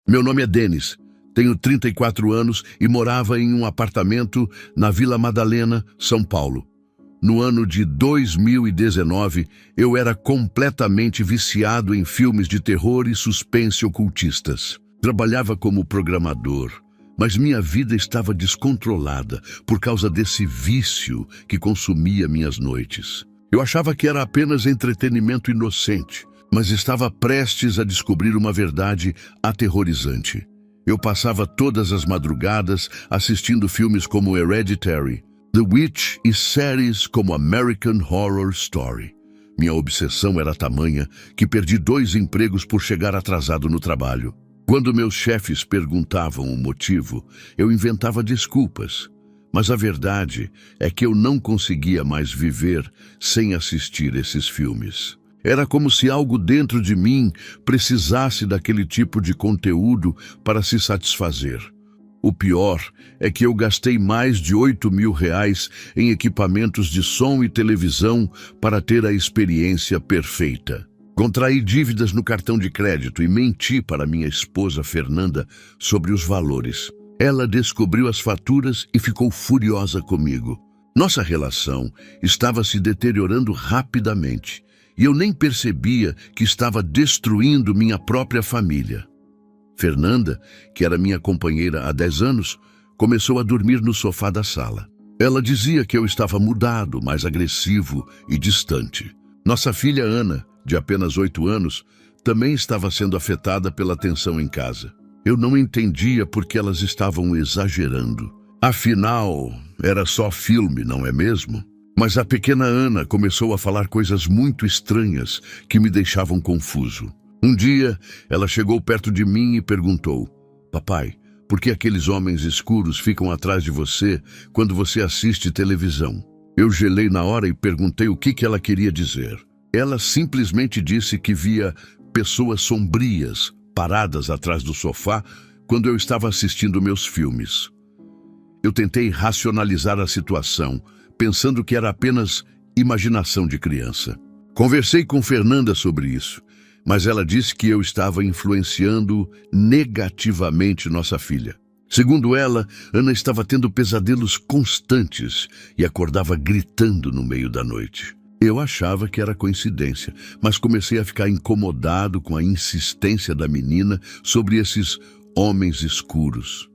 Meu nome é Denis, tenho 34 anos e morava em um apartamento na Vila Madalena, São Paulo. No ano de 2019, eu era completamente viciado em filmes de terror e suspense ocultistas. Trabalhava como programador, mas minha vida estava descontrolada por causa desse vício que consumia minhas noites. Eu achava que era apenas entretenimento inocente, mas estava prestes a descobrir uma verdade aterrorizante. Eu passava todas as madrugadas assistindo filmes como Hereditary, The Witch e séries como American Horror Story. Minha obsessão era tamanha que perdi 2 empregos por chegar atrasado no trabalho. Quando meus chefes perguntavam o motivo, eu inventava desculpas. Mas a verdade é que eu não conseguia mais viver sem assistir esses filmes. Era como se algo dentro de mim precisasse daquele tipo de conteúdo para se satisfazer. O pior é que eu gastei mais de R$ 8.000 em equipamentos de som e televisão para ter a experiência perfeita. Contraí dívidas no cartão de crédito e menti para minha esposa Fernanda sobre os valores. Ela descobriu as faturas e ficou furiosa comigo. Nossa relação estava se deteriorando rapidamente e eu nem percebia que estava destruindo minha própria família. Fernanda, que era minha companheira há 10 anos, começou a dormir no sofá da sala. Ela dizia que eu estava mudado, mais agressivo e distante. Nossa filha Ana, de apenas 8 anos, também estava sendo afetada pela tensão em casa. Eu não entendia por que elas estavam exagerando. Afinal, era só filme, não é mesmo? Mas a pequena Ana começou a falar coisas muito estranhas que me deixavam confuso. Um dia, ela chegou perto de mim e perguntou: "Papai, por que aqueles homens escuros ficam atrás de você quando você assiste televisão?" Eu gelei na hora e perguntei o que ela queria dizer. Ela simplesmente disse que via pessoas sombrias paradas atrás do sofá quando eu estava assistindo meus filmes. Eu tentei racionalizar a situação, pensando que era apenas imaginação de criança. Conversei com Fernanda sobre isso, mas ela disse que eu estava influenciando negativamente nossa filha. Segundo ela, Ana estava tendo pesadelos constantes e acordava gritando no meio da noite. Eu achava que era coincidência, mas comecei a ficar incomodado com a insistência da menina sobre esses homens escuros.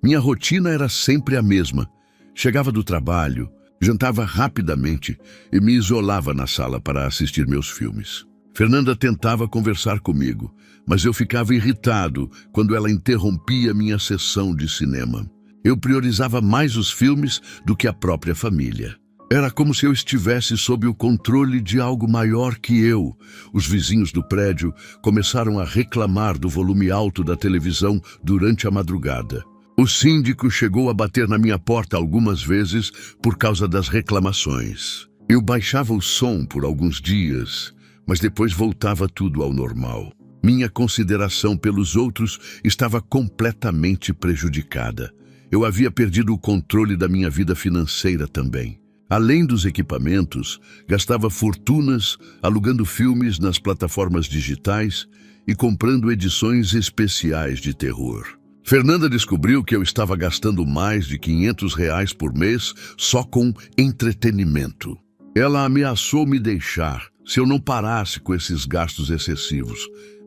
Minha rotina era sempre a mesma. Chegava do trabalho, jantava rapidamente e me isolava na sala para assistir meus filmes. Fernanda tentava conversar comigo, mas eu ficava irritado quando ela interrompia minha sessão de cinema. Eu priorizava mais os filmes do que a própria família. Era como se eu estivesse sob o controle de algo maior que eu. Os vizinhos do prédio começaram a reclamar do volume alto da televisão durante a madrugada. O síndico chegou a bater na minha porta algumas vezes por causa das reclamações. Eu baixava o som por alguns dias, mas depois voltava tudo ao normal. Minha consideração pelos outros estava completamente prejudicada. Eu havia perdido o controle da minha vida financeira também. Além dos equipamentos, gastava fortunas alugando filmes nas plataformas digitais e comprando edições especiais de terror. Fernanda descobriu que eu estava gastando mais de R$ 500 por mês só com entretenimento. Ela ameaçou me deixar se eu não parasse com esses gastos excessivos.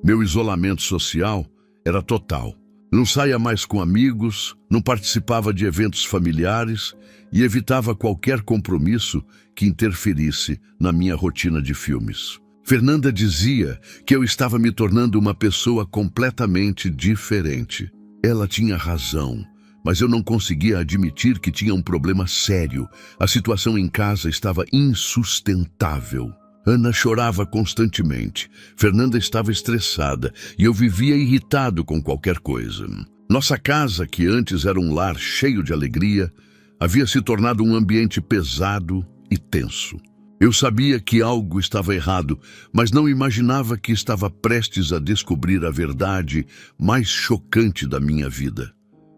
Meu isolamento social era total. Não saía mais com amigos, não participava de eventos familiares e evitava qualquer compromisso que interferisse na minha rotina de filmes. Fernanda dizia que eu estava me tornando uma pessoa completamente diferente. Ela tinha razão, mas eu não conseguia admitir que tinha um problema sério. A situação em casa estava insustentável. Ana chorava constantemente. Fernanda estava estressada e eu vivia irritado com qualquer coisa. Nossa casa, que antes era um lar cheio de alegria, havia se tornado um ambiente pesado e tenso. Eu sabia que algo estava errado, mas não imaginava que estava prestes a descobrir a verdade mais chocante da minha vida.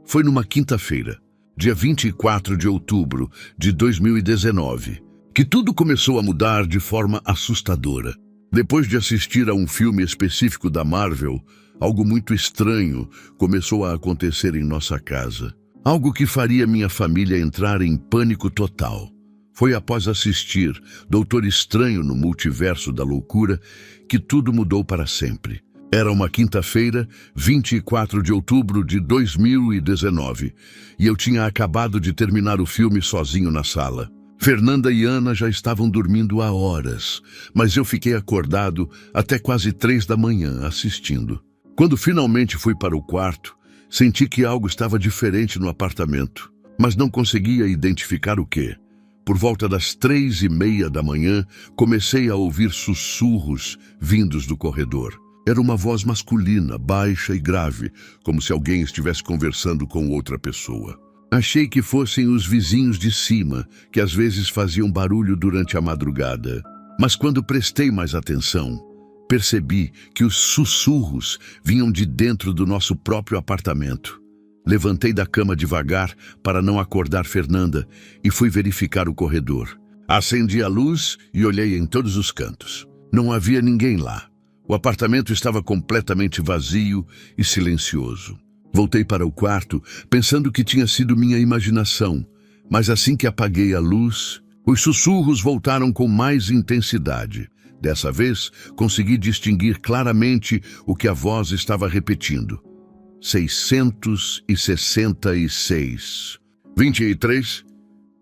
Foi numa quinta-feira, dia 24 de outubro de 2019, que tudo começou a mudar de forma assustadora. Depois de assistir a um filme específico da Marvel, algo muito estranho começou a acontecer em nossa casa. Algo que faria minha família entrar em pânico total. Foi após assistir Doutor Estranho no Multiverso da Loucura que tudo mudou para sempre. Era uma quinta-feira, 24 de outubro de 2019, e eu tinha acabado de terminar o filme sozinho na sala. Fernanda e Ana já estavam dormindo há horas, mas eu fiquei acordado até quase 3 da manhã assistindo. Quando finalmente fui para o quarto, senti que algo estava diferente no apartamento, mas não conseguia identificar o quê. Por volta das 3:30 da manhã, comecei a ouvir sussurros vindos do corredor. Era uma voz masculina, baixa e grave, como se alguém estivesse conversando com outra pessoa. Achei que fossem os vizinhos de cima, que às vezes faziam barulho durante a madrugada. Mas quando prestei mais atenção, percebi que os sussurros vinham de dentro do nosso próprio apartamento. Levantei da cama devagar para não acordar Fernanda e fui verificar o corredor. Acendi a luz e olhei em todos os cantos. Não havia ninguém lá. O apartamento estava completamente vazio e silencioso. Voltei para o quarto, pensando que tinha sido minha imaginação, mas assim que apaguei a luz, os sussurros voltaram com mais intensidade. Dessa vez, consegui distinguir claramente o que a voz estava repetindo. 666. 23.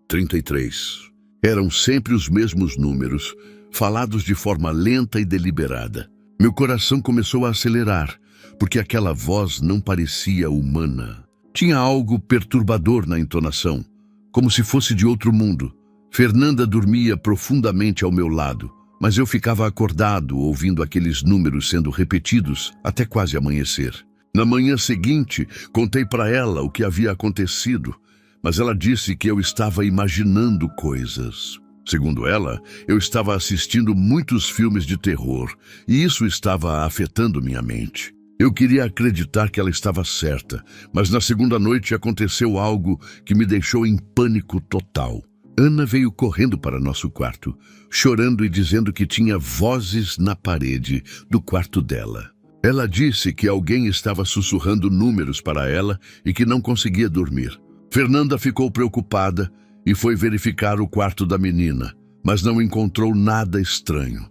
33. Eram sempre os mesmos números, falados de forma lenta e deliberada. Meu coração começou a acelerar, porque aquela voz não parecia humana. Tinha algo perturbador na entonação, como se fosse de outro mundo. Fernanda dormia profundamente ao meu lado, mas eu ficava acordado ouvindo aqueles números sendo repetidos até quase amanhecer. Na manhã seguinte, contei para ela o que havia acontecido, mas ela disse que eu estava imaginando coisas. Segundo ela, eu estava assistindo muitos filmes de terror e isso estava afetando minha mente. Eu queria acreditar que ela estava certa, mas na segunda noite aconteceu algo que me deixou em pânico total. Ana veio correndo para nosso quarto, chorando e dizendo que tinha vozes na parede do quarto dela. Ela disse que alguém estava sussurrando números para ela e que não conseguia dormir. Fernanda ficou preocupada e foi verificar o quarto da menina, mas não encontrou nada estranho.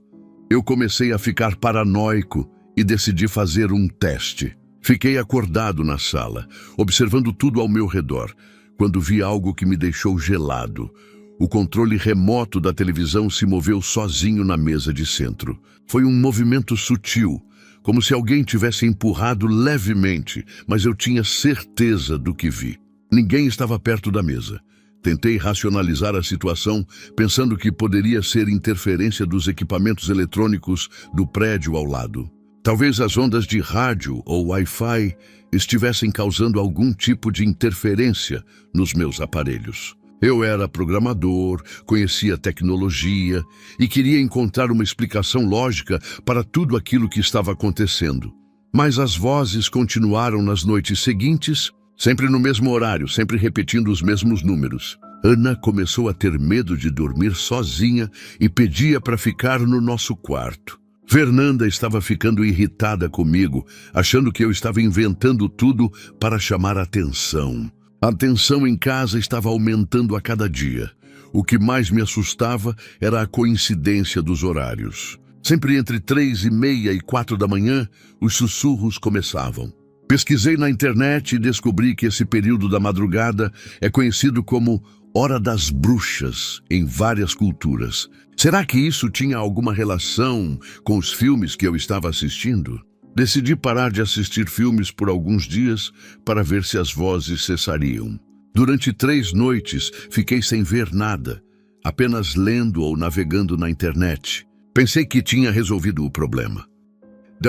Eu comecei a ficar paranoico e decidi fazer um teste. Fiquei acordado na sala, observando tudo ao meu redor, quando vi algo que me deixou gelado. O controle remoto da televisão se moveu sozinho na mesa de centro. Foi um movimento sutil, como se alguém tivesse empurrado levemente, mas eu tinha certeza do que vi. Ninguém estava perto da mesa. Tentei racionalizar a situação, pensando que poderia ser interferência dos equipamentos eletrônicos do prédio ao lado. Talvez as ondas de rádio ou Wi-Fi estivessem causando algum tipo de interferência nos meus aparelhos. Eu era programador, conhecia tecnologia e queria encontrar uma explicação lógica para tudo aquilo que estava acontecendo. Mas as vozes continuaram nas noites seguintes, sempre no mesmo horário, sempre repetindo os mesmos números. Ana começou a ter medo de dormir sozinha e pedia para ficar no nosso quarto. Fernanda estava ficando irritada comigo, achando que eu estava inventando tudo para chamar atenção. A tensão em casa estava aumentando a cada dia. O que mais me assustava era a coincidência dos horários. Sempre entre 3:30 e 4 da manhã, os sussurros começavam. Pesquisei na internet e descobri que esse período da madrugada é conhecido como Hora das Bruxas em várias culturas. Será que isso tinha alguma relação com os filmes que eu estava assistindo? Decidi parar de assistir filmes por alguns dias para ver se as vozes cessariam. Durante 3 noites, fiquei sem ver nada, apenas lendo ou navegando na internet. Pensei que tinha resolvido o problema,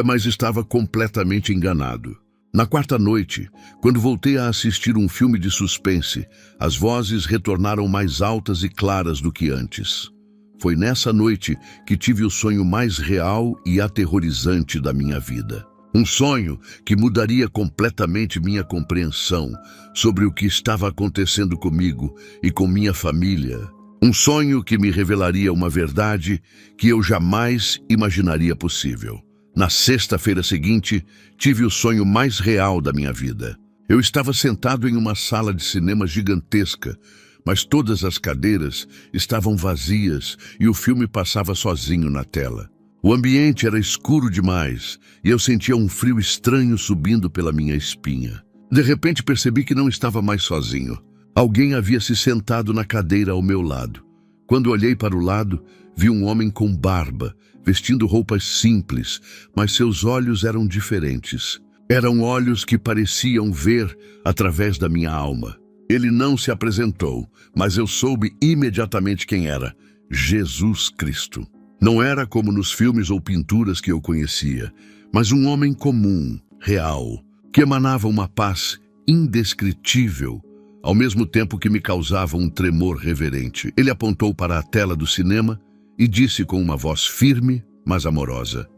mas estava completamente enganado. Na 4ª noite, quando voltei a assistir um filme de suspense, as vozes retornaram mais altas e claras do que antes. Foi nessa noite que tive o sonho mais real e aterrorizante da minha vida. Um sonho que mudaria completamente minha compreensão sobre o que estava acontecendo comigo e com minha família. Um sonho que me revelaria uma verdade que eu jamais imaginaria possível. Na sexta-feira seguinte, tive o sonho mais real da minha vida. Eu estava sentado em uma sala de cinema gigantesca, mas todas as cadeiras estavam vazias e o filme passava sozinho na tela. O ambiente era escuro demais e eu sentia um frio estranho subindo pela minha espinha. De repente percebi que não estava mais sozinho. Alguém havia se sentado na cadeira ao meu lado. Quando olhei para o lado, vi um homem com barba, vestindo roupas simples, mas seus olhos eram diferentes. Eram olhos que pareciam ver através da minha alma. Ele não se apresentou, mas eu soube imediatamente quem era: Jesus Cristo. Não era como nos filmes ou pinturas que eu conhecia, mas um homem comum, real, que emanava uma paz indescritível, ao mesmo tempo que me causava um tremor reverente. Ele apontou para a tela do cinema e disse com uma voz firme, mas amorosa: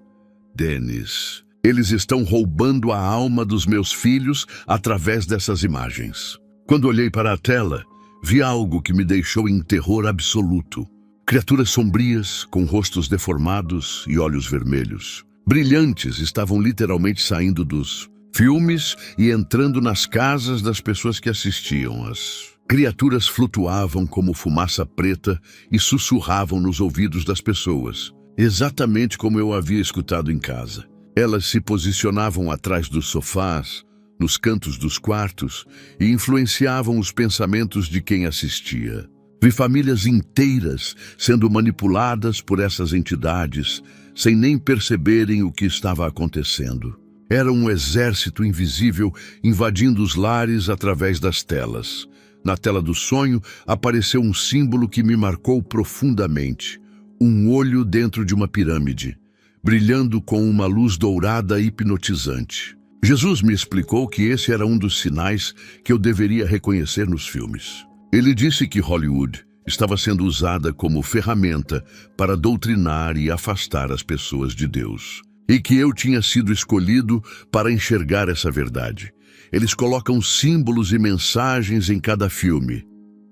Dennis, eles estão roubando a alma dos meus filhos através dessas imagens. Quando olhei para a tela, vi algo que me deixou em terror absoluto. Criaturas sombrias, com rostos deformados e olhos vermelhos. Brilhantes estavam literalmente saindo dos filmes e entrando nas casas das pessoas que assistiam. As criaturas flutuavam como fumaça preta e sussurravam nos ouvidos das pessoas, exatamente como eu havia escutado em casa. Elas se posicionavam atrás dos sofás, nos cantos dos quartos e influenciavam os pensamentos de quem assistia. Vi famílias inteiras sendo manipuladas por essas entidades, sem nem perceberem o que estava acontecendo. Era um exército invisível invadindo os lares através das telas. Na tela do sonho apareceu um símbolo que me marcou profundamente: um olho dentro de uma pirâmide, brilhando com uma luz dourada hipnotizante. Jesus me explicou que esse era um dos sinais que eu deveria reconhecer nos filmes. Ele disse que Hollywood estava sendo usada como ferramenta para doutrinar e afastar as pessoas de Deus, e que eu tinha sido escolhido para enxergar essa verdade. Eles colocam símbolos e mensagens em cada filme.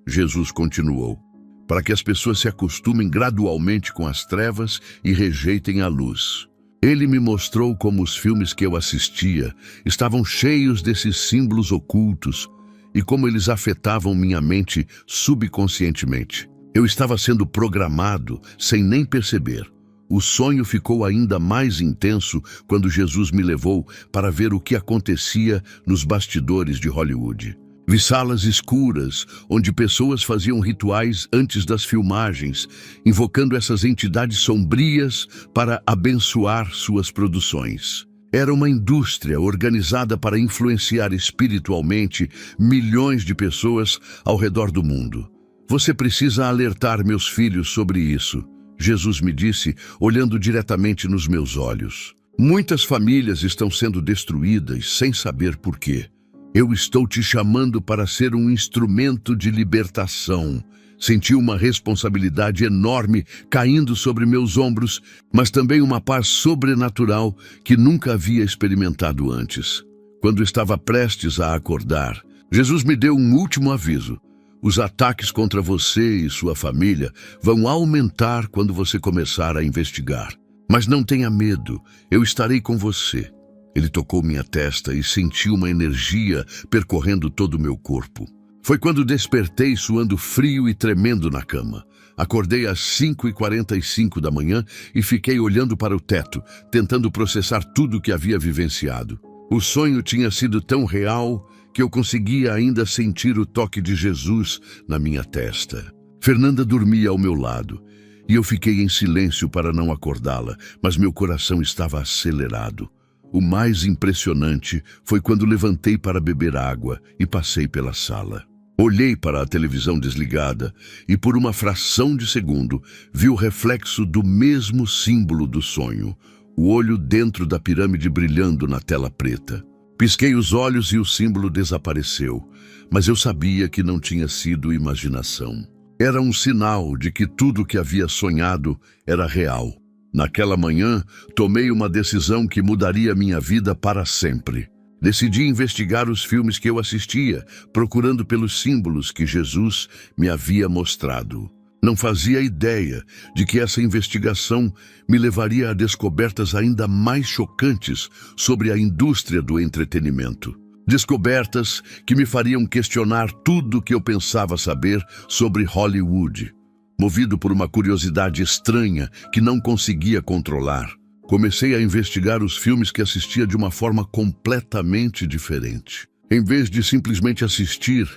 Jesus continuou: para que as pessoas se acostumem gradualmente com as trevas e rejeitem a luz. Ele me mostrou como os filmes que eu assistia estavam cheios desses símbolos ocultos e como eles afetavam minha mente subconscientemente. Eu estava sendo programado sem nem perceber. O sonho ficou ainda mais intenso quando Jesus me levou para ver o que acontecia nos bastidores de Hollywood. Vi salas escuras, onde pessoas faziam rituais antes das filmagens, invocando essas entidades sombrias para abençoar suas produções. Era uma indústria organizada para influenciar espiritualmente milhões de pessoas ao redor do mundo. Você precisa alertar meus filhos sobre isso, Jesus me disse, olhando diretamente nos meus olhos. Muitas famílias estão sendo destruídas sem saber por quê. Eu estou te chamando para ser um instrumento de libertação. Senti uma responsabilidade enorme caindo sobre meus ombros, mas também uma paz sobrenatural que nunca havia experimentado antes. Quando estava prestes a acordar, Jesus me deu um último aviso. Os ataques contra você e sua família vão aumentar quando você começar a investigar. Mas não tenha medo, eu estarei com você. Ele tocou minha testa e senti uma energia percorrendo todo o meu corpo. Foi quando despertei suando frio e tremendo na cama. Acordei às 5h45 da manhã e fiquei olhando para o teto, tentando processar tudo o que havia vivenciado. O sonho tinha sido tão real que eu conseguia ainda sentir o toque de Jesus na minha testa. Fernanda dormia ao meu lado e eu fiquei em silêncio para não acordá-la, mas meu coração estava acelerado. O mais impressionante foi quando levantei para beber água e passei pela sala. Olhei para a televisão desligada e, por uma fração de segundo, vi o reflexo do mesmo símbolo do sonho, o olho dentro da pirâmide brilhando na tela preta. Pisquei os olhos e o símbolo desapareceu, mas eu sabia que não tinha sido imaginação. Era um sinal de que tudo o que havia sonhado era real. Naquela manhã, tomei uma decisão que mudaria minha vida para sempre. Decidi investigar os filmes que eu assistia, procurando pelos símbolos que Jesus me havia mostrado. Não fazia ideia de que essa investigação me levaria a descobertas ainda mais chocantes sobre a indústria do entretenimento. Descobertas que me fariam questionar tudo o que eu pensava saber sobre Hollywood. Movido por uma curiosidade estranha que não conseguia controlar, comecei a investigar os filmes que assistia de uma forma completamente diferente. Em vez de simplesmente assistir,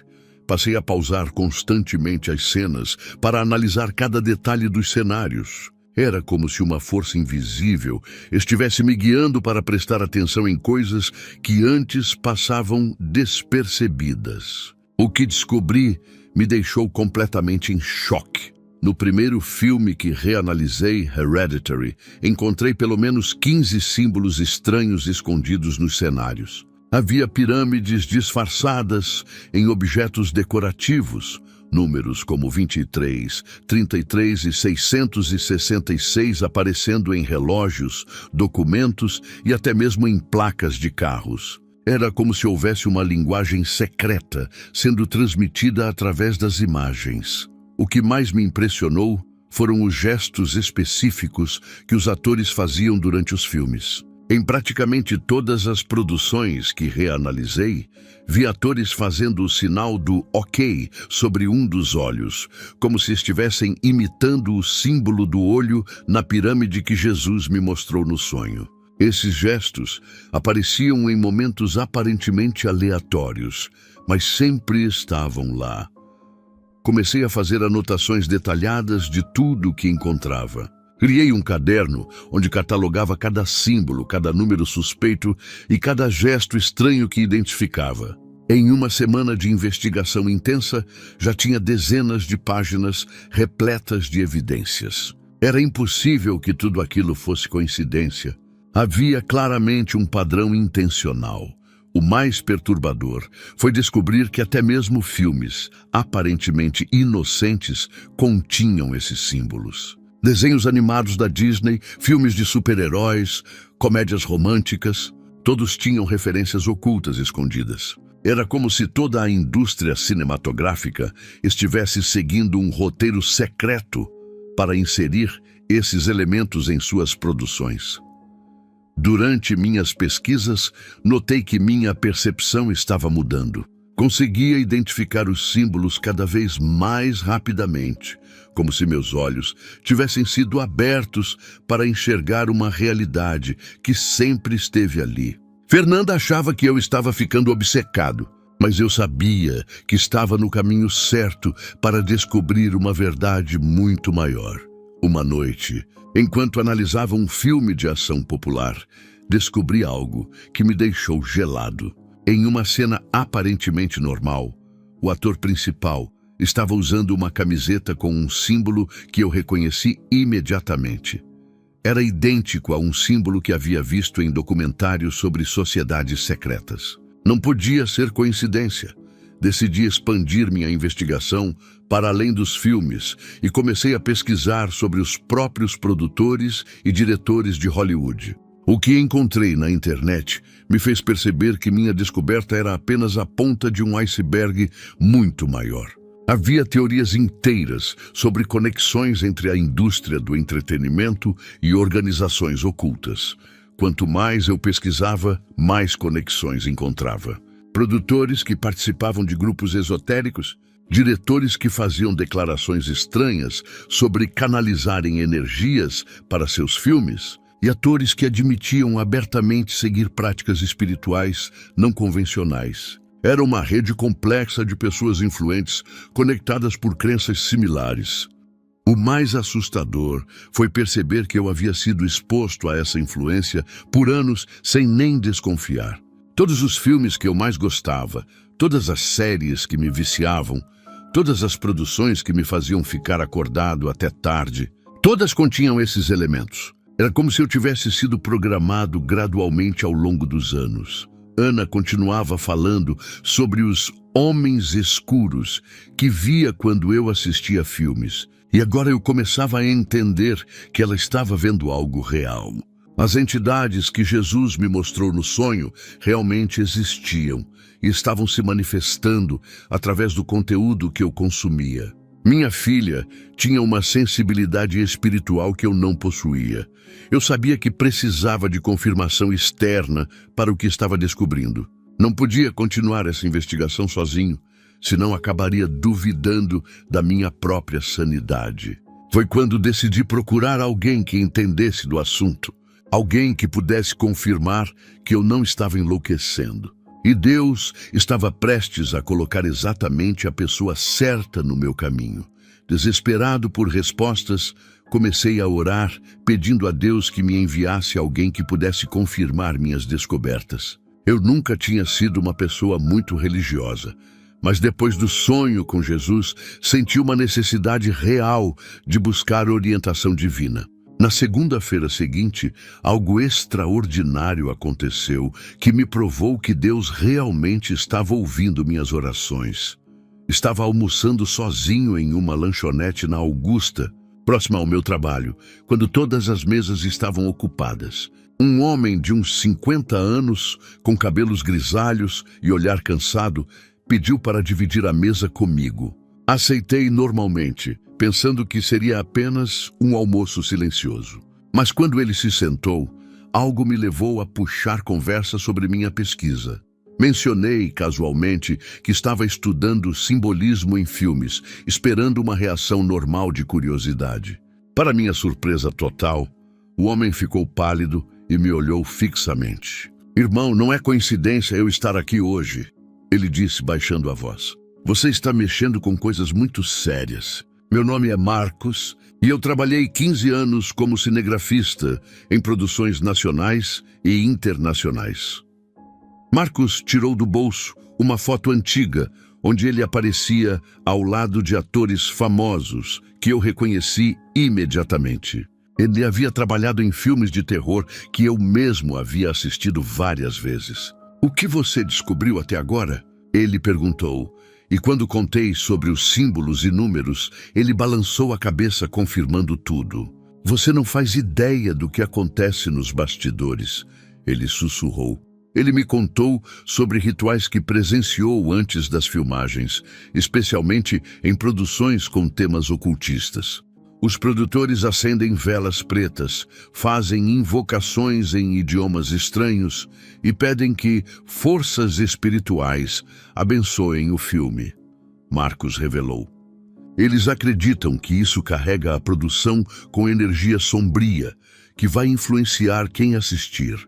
passei a pausar constantemente as cenas para analisar cada detalhe dos cenários. Era como se uma força invisível estivesse me guiando para prestar atenção em coisas que antes passavam despercebidas. O que descobri me deixou completamente em choque. No primeiro filme que reanalisei, Hereditary, encontrei pelo menos 15 símbolos estranhos escondidos nos cenários. Havia pirâmides disfarçadas em objetos decorativos, números como 23, 33 e 666 aparecendo em relógios, documentos e até mesmo em placas de carros. Era como se houvesse uma linguagem secreta sendo transmitida através das imagens. O que mais me impressionou foram os gestos específicos que os atores faziam durante os filmes. Em praticamente todas as produções que reanalisei, vi atores fazendo o sinal do OK sobre um dos olhos, como se estivessem imitando o símbolo do olho na pirâmide que Jesus me mostrou no sonho. Esses gestos apareciam em momentos aparentemente aleatórios, mas sempre estavam lá. Comecei a fazer anotações detalhadas de tudo o que encontrava. Criei um caderno onde catalogava cada símbolo, cada número suspeito e cada gesto estranho que identificava. Em uma semana de investigação intensa, já tinha dezenas de páginas repletas de evidências. Era impossível que tudo aquilo fosse coincidência. Havia claramente um padrão intencional. O mais perturbador foi descobrir que até mesmo filmes, aparentemente inocentes, continham esses símbolos. Desenhos animados da Disney, filmes de super-heróis, comédias românticas, todos tinham referências ocultas escondidas. Era como se toda a indústria cinematográfica estivesse seguindo um roteiro secreto para inserir esses elementos em suas produções. Durante minhas pesquisas, notei que minha percepção estava mudando. Conseguia identificar os símbolos cada vez mais rapidamente, como se meus olhos tivessem sido abertos para enxergar uma realidade que sempre esteve ali. Fernanda achava que eu estava ficando obcecado, mas eu sabia que estava no caminho certo para descobrir uma verdade muito maior. Uma noite, enquanto analisava um filme de ação popular, descobri algo que me deixou gelado. Em uma cena aparentemente normal, o ator principal estava usando uma camiseta com um símbolo que eu reconheci imediatamente. Era idêntico a um símbolo que havia visto em documentários sobre sociedades secretas. Não podia ser coincidência. Decidi expandir minha investigação para além dos filmes e comecei a pesquisar sobre os próprios produtores e diretores de Hollywood. O que encontrei na internet me fez perceber que minha descoberta era apenas a ponta de um iceberg muito maior. Havia teorias inteiras sobre conexões entre a indústria do entretenimento e organizações ocultas. Quanto mais eu pesquisava, mais conexões encontrava. Produtores que participavam de grupos esotéricos, diretores que faziam declarações estranhas sobre canalizarem energias para seus filmes, e atores que admitiam abertamente seguir práticas espirituais não convencionais. Era uma rede complexa de pessoas influentes conectadas por crenças similares. O mais assustador foi perceber que eu havia sido exposto a essa influência por anos sem nem desconfiar. Todos os filmes que eu mais gostava, todas as séries que me viciavam, todas as produções que me faziam ficar acordado até tarde, todas continham esses elementos. Era como se eu tivesse sido programado gradualmente ao longo dos anos. Ana continuava falando sobre os homens escuros que via quando eu assistia filmes. E agora eu começava a entender que ela estava vendo algo real. As entidades que Jesus me mostrou no sonho realmente existiam e estavam se manifestando através do conteúdo que eu consumia. Minha filha tinha uma sensibilidade espiritual que eu não possuía. Eu sabia que precisava de confirmação externa para o que estava descobrindo. Não podia continuar essa investigação sozinho, senão acabaria duvidando da minha própria sanidade. Foi quando decidi procurar alguém que entendesse do assunto, alguém que pudesse confirmar que eu não estava enlouquecendo. E Deus estava prestes a colocar exatamente a pessoa certa no meu caminho. Desesperado por respostas, comecei a orar, pedindo a Deus que me enviasse alguém que pudesse confirmar minhas descobertas. Eu nunca tinha sido uma pessoa muito religiosa, mas depois do sonho com Jesus, senti uma necessidade real de buscar orientação divina. Na segunda-feira seguinte, algo extraordinário aconteceu que me provou que Deus realmente estava ouvindo minhas orações. Estava almoçando sozinho em uma lanchonete na Augusta, próxima ao meu trabalho, quando todas as mesas estavam ocupadas. Um homem de uns 50 anos, com cabelos grisalhos e olhar cansado, pediu para dividir a mesa comigo. Aceitei normalmente, pensando que seria apenas um almoço silencioso. Mas quando ele se sentou, algo me levou a puxar conversa sobre minha pesquisa. Mencionei, casualmente, que estava estudando simbolismo em filmes, esperando uma reação normal de curiosidade. Para minha surpresa total, o homem ficou pálido e me olhou fixamente. "Irmão, não é coincidência eu estar aqui hoje", ele disse baixando a voz. "Você está mexendo com coisas muito sérias. Meu nome é Marcos e eu trabalhei 15 anos como cinegrafista em produções nacionais e internacionais." Marcos tirou do bolso uma foto antiga, onde ele aparecia ao lado de atores famosos, que eu reconheci imediatamente. Ele havia trabalhado em filmes de terror que eu mesmo havia assistido várias vezes. "O que você descobriu até agora?" ele perguntou. E quando contei sobre os símbolos e números, ele balançou a cabeça confirmando tudo. "Você não faz ideia do que acontece nos bastidores", ele sussurrou. Ele me contou sobre rituais que presenciou antes das filmagens, especialmente em produções com temas ocultistas. Os produtores acendem velas pretas, fazem invocações em idiomas estranhos e pedem que forças espirituais abençoem o filme, Marcos revelou. Eles acreditam que isso carrega a produção com energia sombria, que vai influenciar quem assistir.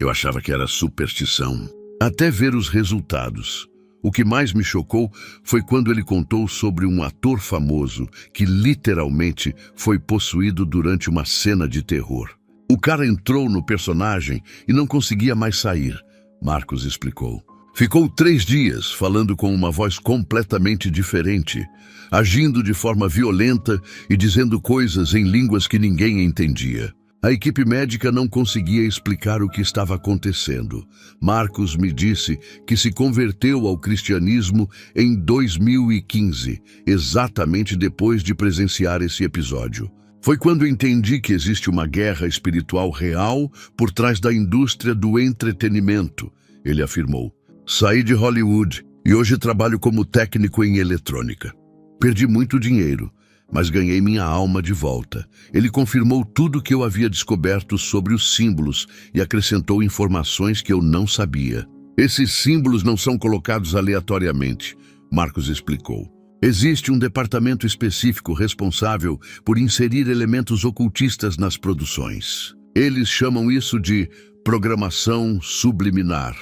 Eu achava que era superstição, até ver os resultados. O que mais me chocou foi quando ele contou sobre um ator famoso que literalmente foi possuído durante uma cena de terror. "O cara entrou no personagem e não conseguia mais sair", Marcos explicou. "Ficou 3 dias falando com uma voz completamente diferente, agindo de forma violenta e dizendo coisas em línguas que ninguém entendia. A equipe médica não conseguia explicar o que estava acontecendo. Marcos me disse que se converteu ao cristianismo em 2015, exatamente depois de presenciar esse episódio. Foi quando entendi que existe uma guerra espiritual real por trás da indústria do entretenimento", ele afirmou. "Saí de Hollywood e hoje trabalho como técnico em eletrônica. Perdi muito dinheiro, mas ganhei minha alma de volta." Ele confirmou tudo que eu havia descoberto sobre os símbolos e acrescentou informações que eu não sabia. "Esses símbolos não são colocados aleatoriamente", Marcos explicou. "Existe um departamento específico responsável por inserir elementos ocultistas nas produções. Eles chamam isso de programação subliminar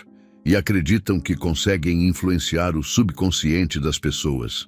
e acreditam que conseguem influenciar o subconsciente das pessoas."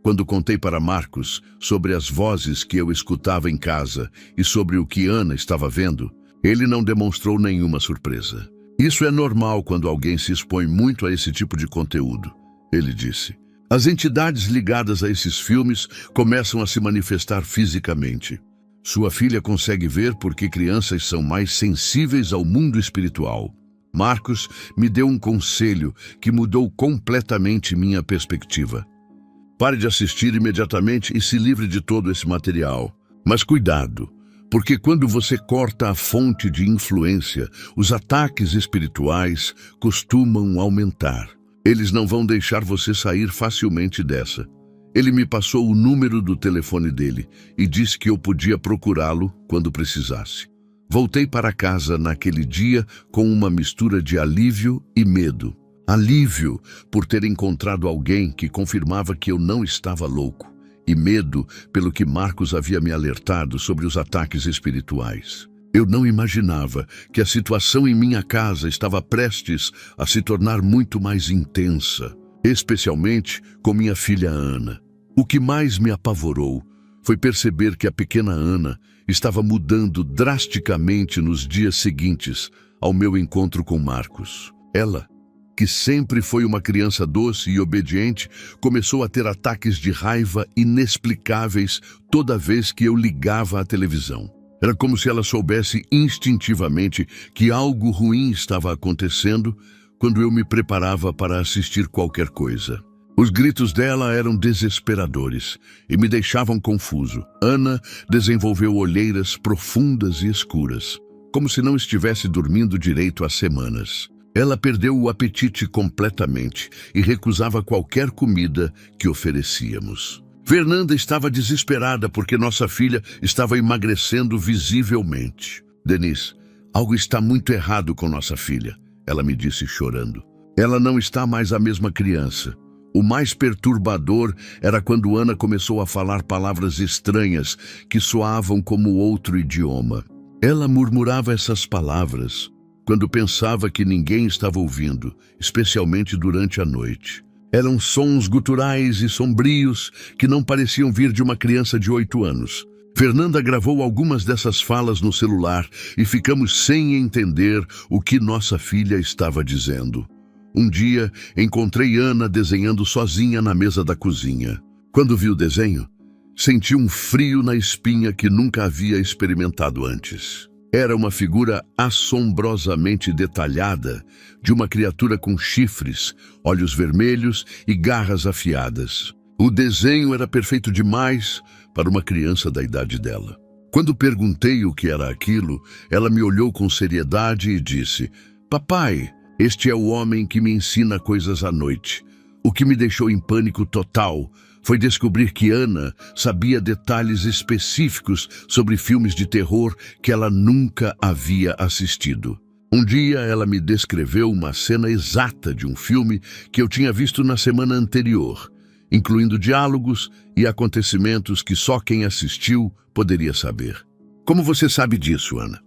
Quando contei para Marcos sobre as vozes que eu escutava em casa e sobre o que Ana estava vendo, ele não demonstrou nenhuma surpresa. "Isso é normal quando alguém se expõe muito a esse tipo de conteúdo", ele disse. "As entidades ligadas a esses filmes começam a se manifestar fisicamente. Sua filha consegue ver porque crianças são mais sensíveis ao mundo espiritual." Marcos me deu um conselho que mudou completamente minha perspectiva. "Pare de assistir imediatamente e se livre de todo esse material. Mas cuidado, porque quando você corta a fonte de influência, os ataques espirituais costumam aumentar. Eles não vão deixar você sair facilmente dessa." Ele me passou o número do telefone dele e disse que eu podia procurá-lo quando precisasse. Voltei para casa naquele dia com uma mistura de alívio e medo. Alívio por ter encontrado alguém que confirmava que eu não estava louco, e medo pelo que Marcos havia me alertado sobre os ataques espirituais. Eu não imaginava que a situação em minha casa estava prestes a se tornar muito mais intensa, especialmente com minha filha Ana. O que mais me apavorou foi perceber que a pequena Ana estava mudando drasticamente nos dias seguintes ao meu encontro com Marcos. Ela, que sempre foi uma criança doce e obediente, começou a ter ataques de raiva inexplicáveis toda vez que eu ligava a televisão. Era como se ela soubesse instintivamente que algo ruim estava acontecendo quando eu me preparava para assistir qualquer coisa. Os gritos dela eram desesperadores e me deixavam confuso. Ana desenvolveu olheiras profundas e escuras, como se não estivesse dormindo direito há semanas. Ela perdeu o apetite completamente e recusava qualquer comida que oferecíamos. Fernanda estava desesperada porque nossa filha estava emagrecendo visivelmente. Denise, algo está muito errado com nossa filha, ela me disse chorando. Ela não está mais a mesma criança. O mais perturbador era quando Ana começou a falar palavras estranhas que soavam como outro idioma. Ela murmurava essas palavras quando pensava que ninguém estava ouvindo, especialmente durante a noite. Eram sons guturais e sombrios que não pareciam vir de uma criança de 8 anos. Fernanda gravou algumas dessas falas no celular e ficamos sem entender o que nossa filha estava dizendo. Um dia, encontrei Ana desenhando sozinha na mesa da cozinha. Quando vi o desenho, senti um frio na espinha que nunca havia experimentado antes. Era uma figura assombrosamente detalhada de uma criatura com chifres, olhos vermelhos e garras afiadas. O desenho era perfeito demais para uma criança da idade dela. Quando perguntei o que era aquilo, ela me olhou com seriedade e disse: "Papai, este é o homem que me ensina coisas à noite." O que me deixou em pânico total foi descobrir que Ana sabia detalhes específicos sobre filmes de terror que ela nunca havia assistido. Um dia ela me descreveu uma cena exata de um filme que eu tinha visto na semana anterior, incluindo diálogos e acontecimentos que só quem assistiu poderia saber. "Como você sabe disso, Ana?"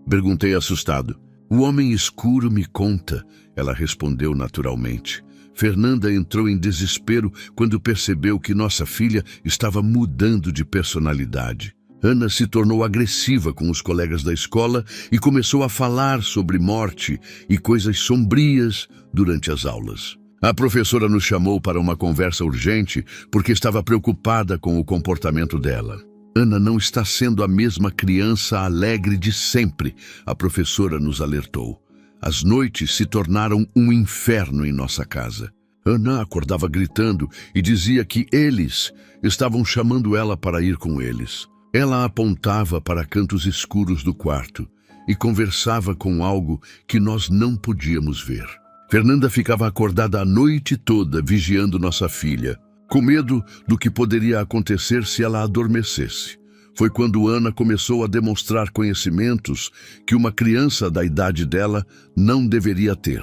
perguntei assustado. "O homem escuro me conta", ela respondeu naturalmente. Fernanda entrou em desespero quando percebeu que nossa filha estava mudando de personalidade. Ana se tornou agressiva com os colegas da escola e começou a falar sobre morte e coisas sombrias durante as aulas. A professora nos chamou para uma conversa urgente porque estava preocupada com o comportamento dela. "Ana não está sendo a mesma criança alegre de sempre", a professora nos alertou. As noites se tornaram um inferno em nossa casa. Ana acordava gritando e dizia que eles estavam chamando ela para ir com eles. Ela apontava para cantos escuros do quarto e conversava com algo que nós não podíamos ver. Fernanda ficava acordada a noite toda vigiando nossa filha, com medo do que poderia acontecer se ela adormecesse. Foi quando Ana começou a demonstrar conhecimentos que uma criança da idade dela não deveria ter.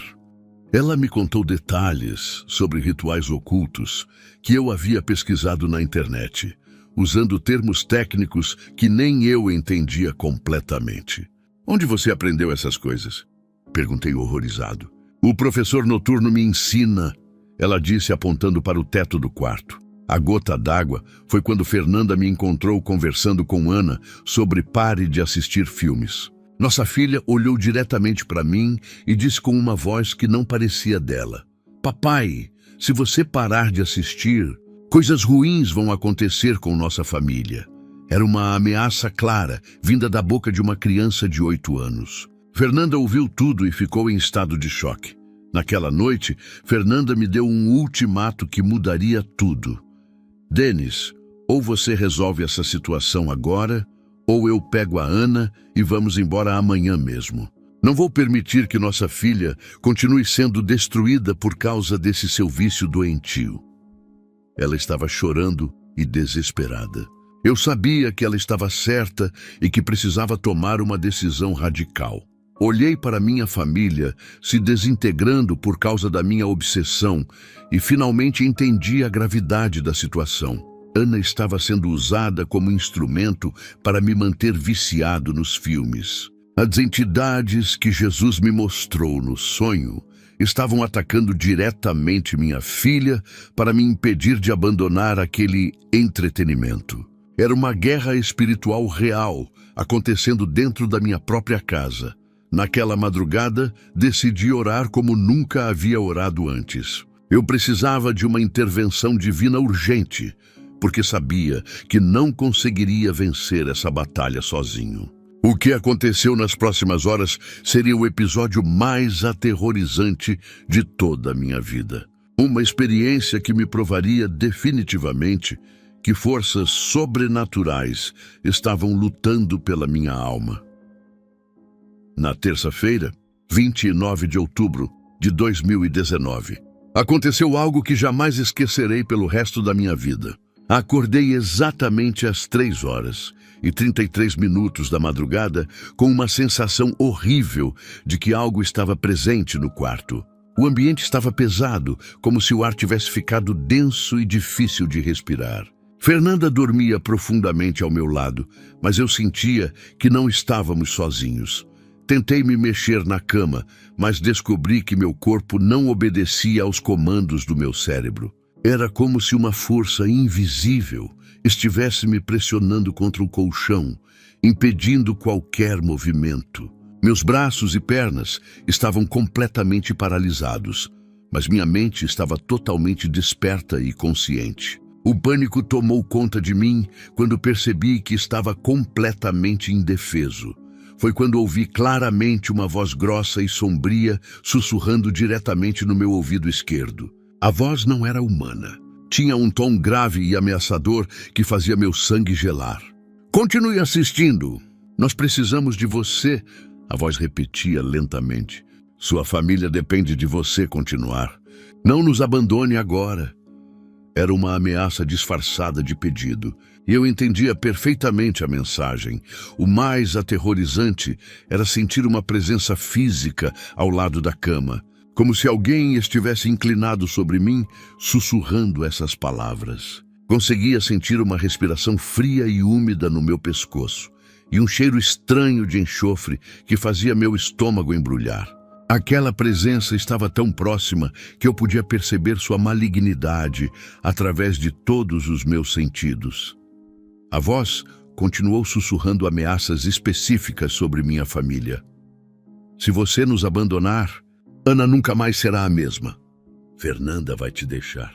Ela me contou detalhes sobre rituais ocultos que eu havia pesquisado na internet, usando termos técnicos que nem eu entendia completamente. "Onde você aprendeu essas coisas?" perguntei horrorizado. "O professor noturno me ensina", ela disse apontando para o teto do quarto. A gota d'água foi quando Fernanda me encontrou conversando com Ana sobre pare de assistir filmes. Nossa filha olhou diretamente para mim e disse com uma voz que não parecia dela: "Papai, se você parar de assistir, coisas ruins vão acontecer com nossa família." Era uma ameaça clara, vinda da boca de uma criança de 8 anos. Fernanda ouviu tudo e ficou em estado de choque. Naquela noite, Fernanda me deu um ultimato que mudaria tudo. "Dennis, ou você resolve essa situação agora, ou eu pego a Ana e vamos embora amanhã mesmo. Não vou permitir que nossa filha continue sendo destruída por causa desse seu vício doentio." Ela estava chorando e desesperada. Eu sabia que ela estava certa e que precisava tomar uma decisão radical. Olhei para minha família se desintegrando por causa da minha obsessão e finalmente entendi a gravidade da situação. Ana estava sendo usada como instrumento para me manter viciado nos filmes. As entidades que Jesus me mostrou no sonho estavam atacando diretamente minha filha para me impedir de abandonar aquele entretenimento. Era uma guerra espiritual real acontecendo dentro da minha própria casa. Naquela madrugada, decidi orar como nunca havia orado antes. Eu precisava de uma intervenção divina urgente, porque sabia que não conseguiria vencer essa batalha sozinho. O que aconteceu nas próximas horas seria o episódio mais aterrorizante de toda a minha vida. Uma experiência que me provaria definitivamente que forças sobrenaturais estavam lutando pela minha alma. Na terça-feira, 29 de outubro de 2019, aconteceu algo que jamais esquecerei pelo resto da minha vida. Acordei exatamente às 3h33 da madrugada com uma sensação horrível de que algo estava presente no quarto. O ambiente estava pesado, como se o ar tivesse ficado denso e difícil de respirar. Fernanda dormia profundamente ao meu lado, mas eu sentia que não estávamos sozinhos. Tentei me mexer na cama, mas descobri que meu corpo não obedecia aos comandos do meu cérebro. Era como se uma força invisível estivesse me pressionando contra o colchão, impedindo qualquer movimento. Meus braços e pernas estavam completamente paralisados, mas minha mente estava totalmente desperta e consciente. O pânico tomou conta de mim quando percebi que estava completamente indefeso. Foi quando ouvi claramente uma voz grossa e sombria sussurrando diretamente no meu ouvido esquerdo. A voz não era humana. Tinha um tom grave e ameaçador que fazia meu sangue gelar. "Continue assistindo. Nós precisamos de você", a voz repetia lentamente. "Sua família depende de você continuar. Não nos abandone agora." Era uma ameaça disfarçada de pedido, e eu entendia perfeitamente a mensagem. O mais aterrorizante era sentir uma presença física ao lado da cama, como se alguém estivesse inclinado sobre mim, sussurrando essas palavras. Conseguia sentir uma respiração fria e úmida no meu pescoço, e um cheiro estranho de enxofre que fazia meu estômago embrulhar. Aquela presença estava tão próxima que eu podia perceber sua malignidade através de todos os meus sentidos. A voz continuou sussurrando ameaças específicas sobre minha família. "Se você nos abandonar, Ana nunca mais será a mesma. Fernanda vai te deixar.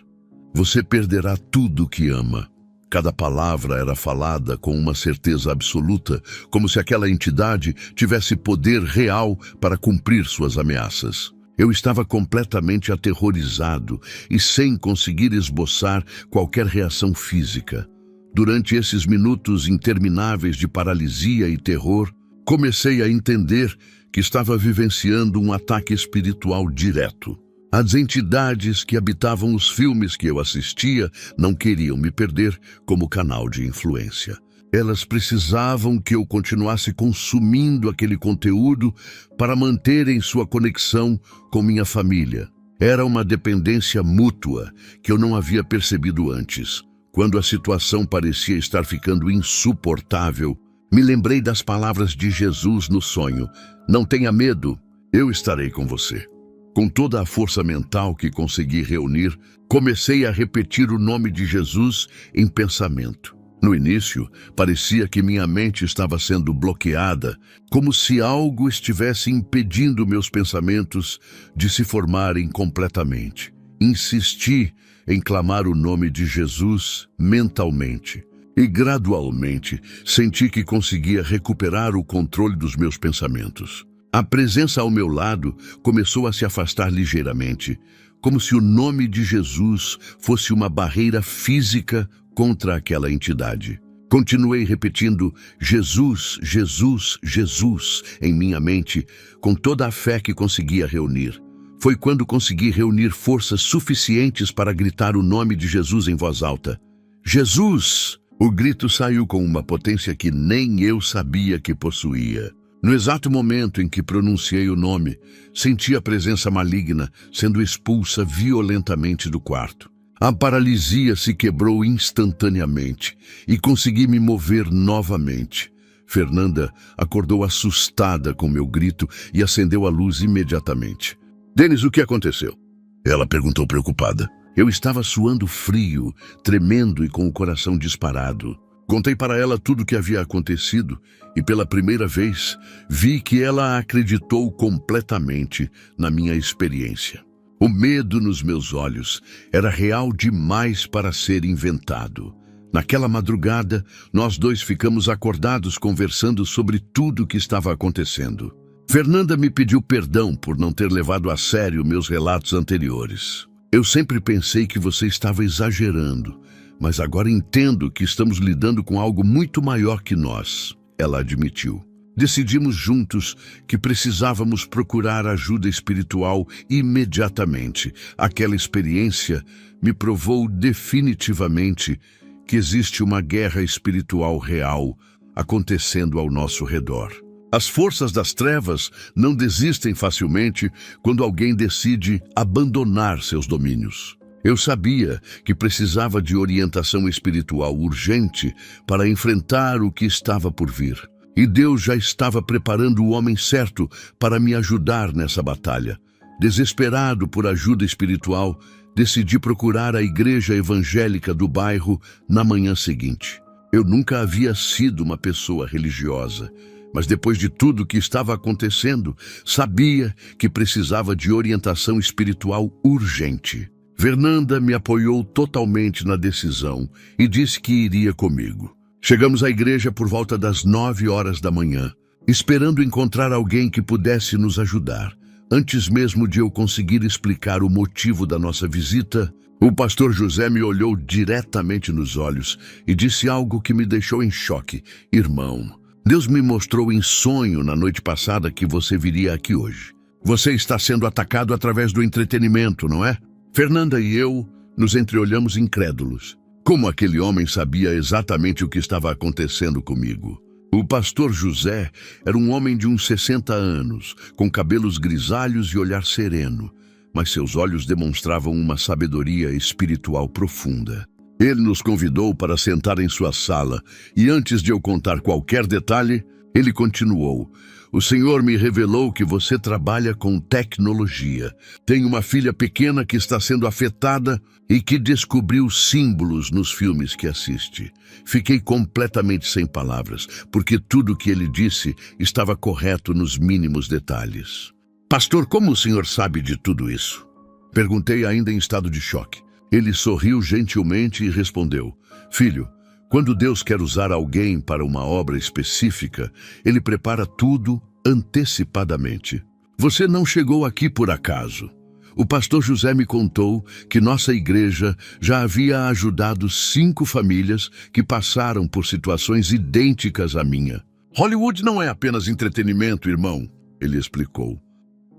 Você perderá tudo que ama." Cada palavra era falada com uma certeza absoluta, como se aquela entidade tivesse poder real para cumprir suas ameaças. Eu estava completamente aterrorizado e sem conseguir esboçar qualquer reação física. Durante esses minutos intermináveis de paralisia e terror, comecei a entender que estava vivenciando um ataque espiritual direto. As entidades que habitavam os filmes que eu assistia não queriam me perder como canal de influência. Elas precisavam que eu continuasse consumindo aquele conteúdo para manterem sua conexão com minha família. Era uma dependência mútua que eu não havia percebido antes. Quando a situação parecia estar ficando insuportável, me lembrei das palavras de Jesus no sonho: "Não tenha medo, eu estarei com você." Com toda a força mental que consegui reunir, comecei a repetir o nome de Jesus em pensamento. No início, parecia que minha mente estava sendo bloqueada, como se algo estivesse impedindo meus pensamentos de se formarem completamente. Insisti em clamar o nome de Jesus mentalmente, e gradualmente senti que conseguia recuperar o controle dos meus pensamentos. A presença ao meu lado começou a se afastar ligeiramente, como se o nome de Jesus fosse uma barreira física contra aquela entidade. Continuei repetindo Jesus, Jesus, Jesus em minha mente, com toda a fé que conseguia reunir. Foi quando consegui reunir forças suficientes para gritar o nome de Jesus em voz alta. Jesus! O grito saiu com uma potência que nem eu sabia que possuía. No exato momento em que pronunciei o nome, senti a presença maligna sendo expulsa violentamente do quarto. A paralisia se quebrou instantaneamente e consegui me mover novamente. Fernanda acordou assustada com meu grito e acendeu a luz imediatamente. Denis, o que aconteceu? Ela perguntou preocupada. Eu estava suando frio, tremendo e com o coração disparado. Contei para ela tudo o que havia acontecido e, pela primeira vez, vi que ela acreditou completamente na minha experiência. O medo nos meus olhos era real demais para ser inventado. Naquela madrugada, nós dois ficamos acordados conversando sobre tudo o que estava acontecendo. Fernanda me pediu perdão por não ter levado a sério meus relatos anteriores. Eu sempre pensei que você estava exagerando, mas agora entendo que estamos lidando com algo muito maior que nós, ela admitiu. Decidimos juntos que precisávamos procurar ajuda espiritual imediatamente. Aquela experiência me provou definitivamente que existe uma guerra espiritual real acontecendo ao nosso redor. As forças das trevas não desistem facilmente quando alguém decide abandonar seus domínios. Eu sabia que precisava de orientação espiritual urgente para enfrentar o que estava por vir. E Deus já estava preparando o homem certo para me ajudar nessa batalha. Desesperado por ajuda espiritual, decidi procurar a igreja evangélica do bairro na manhã seguinte. Eu nunca havia sido uma pessoa religiosa, mas depois de tudo que estava acontecendo, sabia que precisava de orientação espiritual urgente. Fernanda me apoiou totalmente na decisão e disse que iria comigo. Chegamos à igreja por volta das 9 horas da manhã, esperando encontrar alguém que pudesse nos ajudar. Antes mesmo de eu conseguir explicar o motivo da nossa visita, o pastor José me olhou diretamente nos olhos e disse algo que me deixou em choque. Irmão, Deus me mostrou em sonho na noite passada que você viria aqui hoje. Você está sendo atacado através do entretenimento, não é? Fernanda e eu nos entreolhamos incrédulos. Como aquele homem sabia exatamente o que estava acontecendo comigo? O pastor José era um homem de uns 60 anos, com cabelos grisalhos e olhar sereno, mas seus olhos demonstravam uma sabedoria espiritual profunda. Ele nos convidou para sentar em sua sala e antes de eu contar qualquer detalhe, ele continuou. O Senhor me revelou que você trabalha com tecnologia. Tem uma filha pequena que está sendo afetada e que descobriu símbolos nos filmes que assiste. Fiquei completamente sem palavras, porque tudo o que ele disse estava correto nos mínimos detalhes. Pastor, como o senhor sabe de tudo isso? Perguntei ainda em estado de choque. Ele sorriu gentilmente e respondeu. Filho, quando Deus quer usar alguém para uma obra específica, Ele prepara tudo antecipadamente. Você não chegou aqui por acaso. O pastor José me contou que nossa igreja já havia ajudado 5 famílias que passaram por situações idênticas à minha. Hollywood não é apenas entretenimento, irmão, ele explicou.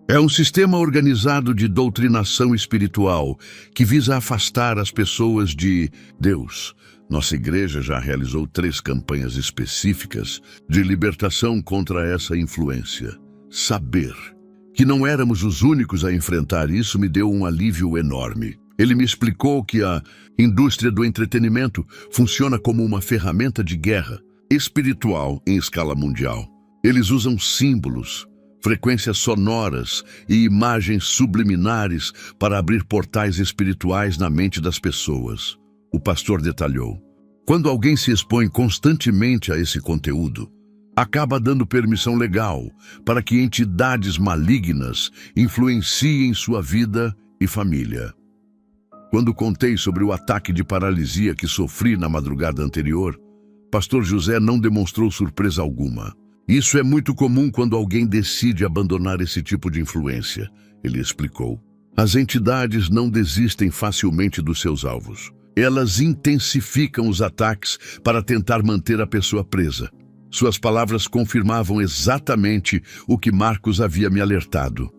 É um sistema organizado de doutrinação espiritual que visa afastar as pessoas de Deus. Nossa igreja já realizou 3 campanhas específicas de libertação contra essa influência. Saber que não éramos os únicos a enfrentar isso me deu um alívio enorme. Ele me explicou que a indústria do entretenimento funciona como uma ferramenta de guerra espiritual em escala mundial. Eles usam símbolos, frequências sonoras e imagens subliminares para abrir portais espirituais na mente das pessoas. O pastor detalhou. Quando alguém se expõe constantemente a esse conteúdo, acaba dando permissão legal para que entidades malignas influenciem sua vida e família. Quando contei sobre o ataque de paralisia que sofri na madrugada anterior, pastor José não demonstrou surpresa alguma. Isso é muito comum quando alguém decide abandonar esse tipo de influência, ele explicou. As entidades não desistem facilmente dos seus alvos. Elas intensificam os ataques para tentar manter a pessoa presa. Suas palavras confirmavam exatamente o que Marcos havia me alertado.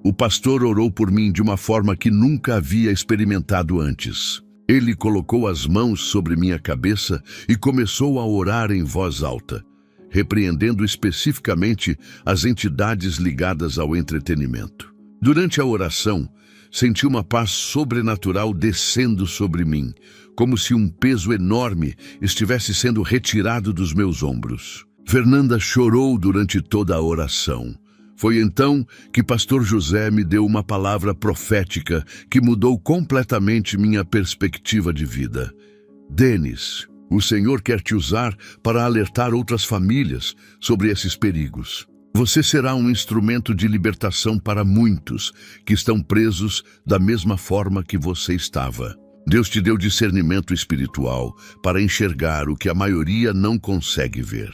O pastor orou por mim de uma forma que nunca havia experimentado antes. Ele colocou as mãos sobre minha cabeça e começou a orar em voz alta, repreendendo especificamente as entidades ligadas ao entretenimento. Durante a oração, senti uma paz sobrenatural descendo sobre mim, como se um peso enorme estivesse sendo retirado dos meus ombros. Fernanda chorou durante toda a oração. Foi então que Pastor José me deu uma palavra profética que mudou completamente minha perspectiva de vida. Denis, o Senhor quer te usar para alertar outras famílias sobre esses perigos. Você será um instrumento de libertação para muitos que estão presos da mesma forma que você estava. Deus te deu discernimento espiritual para enxergar o que a maioria não consegue ver.